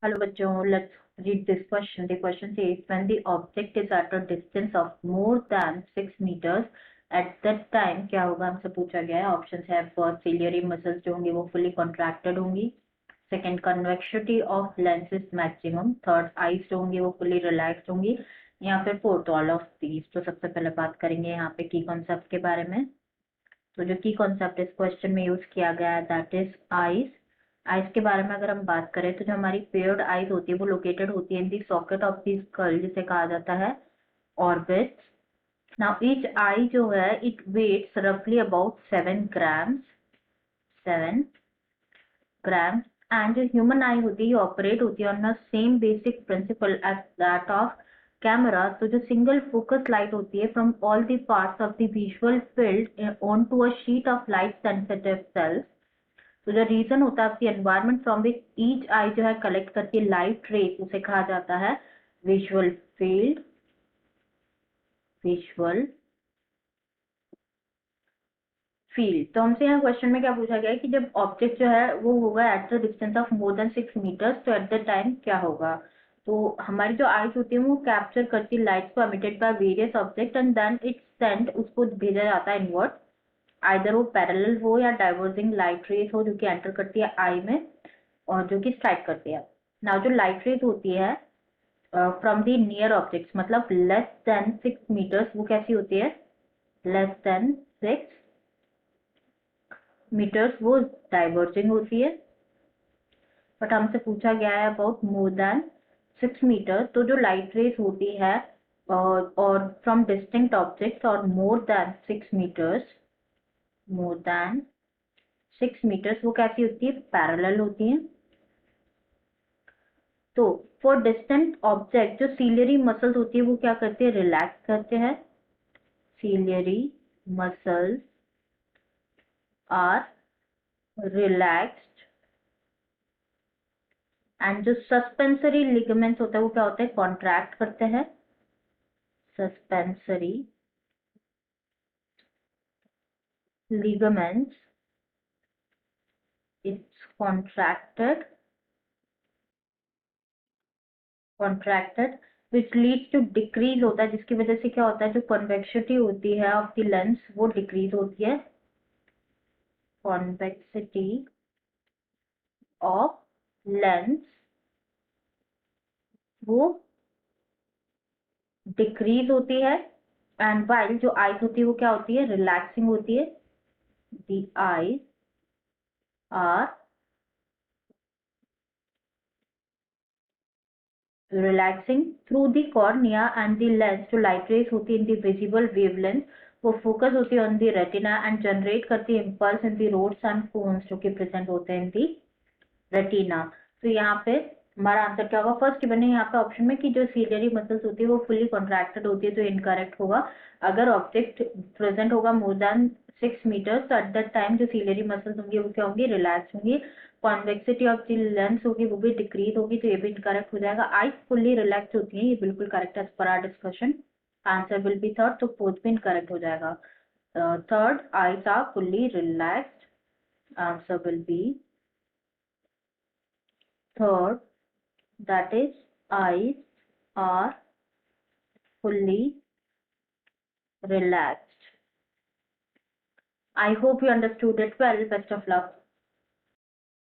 Hello बच्चों, let's read this question. The question says when the object is at a distance of more than 6 meters, at that time क्या होगा हमसे पूछा गया है. Options है फर्स्ट सिलियरी मसल्स जो होंगी वो फुली कॉन्ट्रैक्टेड होंगी. Second convexity of lens is maximum. Third eyes जो होंगी वो फुली रिलैक्स्ड होंगी. या फिर फोर्थ ऑल ऑफ दीज. तो सबसे पहले बात करेंगे यहाँ पे की कॉन्सेप्ट के बारे में. तो जो की कॉन्सेप्ट इस क्वेश्चन में यूज किया गया है दैट इज आईज. आइज के बारे में अगर हम बात करें तो जो हमारी पेयर्ड आइज होती है वो लोकेटेड होती है इन दी सॉकेट ऑफ दी स्कल जिसे कहा जाता है ऑर्बिट्स. नाउ ईच आई जो है इट वेट्स रफली अबाउट 7 grams एंड जो ह्यूमन आई होती है ऑपरेट होती है on same basic principle as that of camera. तो जो सिंगल फोकस लाइट होती है from all the parts of the visual field on to a sheet of light sensitive cells. तो जो रीजन होता है आपकी environment from which each eye जो है कलेक्ट करती है लाइट रेज उसे कहा जाता है विजुअल फील्ड. Visual field. तो हमसे यहाँ क्वेश्चन में क्या पूछा गया है कि जब ऑब्जेक्ट जो है वो होगा at the distance of more than 6 meters तो एट द टाइम क्या होगा. तो हमारी जो आईज होती है वो कैप्चर करती है लाइट को emitted by various object and then it send उसको भेजा जाता है इनवर्ट. आइदर वो पैरेलल हो या डाइवर्जिंग लाइट रेज हो जो कि एंटर करती है आई में और जो कि स्ट्राइक करती है. नाउ जो लाइट रेज होती है फ्रॉम दी नियर ऑब्जेक्ट्स मतलब लेस देन 6 meters वो कैसी होती है. लेस देन 6 meters वो डाइवर्जिंग होती है. बट हमसे पूछा गया है अबाउट मोर देन 6 meter. तो जो लाइट रेज होती है और फ्रॉम डिस्टिंक्ट ऑब्जेक्ट्स और मोर देन 6 meters वो कैसी होती है. पैरेलल होती है. तो फॉर डिस्टेंट ऑब्जेक्ट जो सीलियरी मसल्स होती है वो क्या करते हैं. रिलैक्स करते हैं. Ciliary muscles are relaxed and जो सस्पेंसरी लिगामेंट्स होता है वो क्या होता है. कॉन्ट्रैक्ट करते हैं. Suspensory ligaments it's contracted which leads to decrease होता है जिसकी वजह से क्या होता है जो कॉन्वेक्सिटी होती है ऑफ द लेंस वो डिक्रीज होती है. कॉन्वेक्सिटी ऑफ लेंस वो डिक्रीज होती है. एंड वाइल जो आईज होती है वो क्या होती है. रिलैक्सिंग होती है. The eyes are relaxing through the cornea and the lens. जो लाइट रेज होती है इन द विजिबल वेवलेंथ वो फोकस होती है on the retina and generate करती है impulse in the rods and cones जो कि प्रेजेंट होते हैं इन द रेटिना. तो यहाँ पे हमारा आंसर क्या होगा. फर्स्ट बने यहाँ पे ऑप्शन में कि जो सीलियरी मसल्स होती है वो फुली कॉन्ट्रैक्टेड होती है तो इनकरेक्ट होगा. अगर ऑब्जेक्ट प्रेजेंट होगा मोर देन 6 meters तो एट दैट टाइम जो सीलियरी मसल्स होंगी वो क्या होंगी. रिलैक्स होंगी. कॉन्वेक्सिटी ऑफ द लेंस होगी वो भी डिक्रीज होगी तो ये भी इनकरेक्ट हो जाएगा. आईज फुल्ली रिलैक्स होती है ये बिल्कुल करेक्ट है as per our discussion. Answer will be third. तो फोर्थ भी इनकरेक्ट हो जाएगा. Third eyes are fully relaxed. Answer will be third that is eyes are fully relaxed. I hope you understood it well. Best of luck.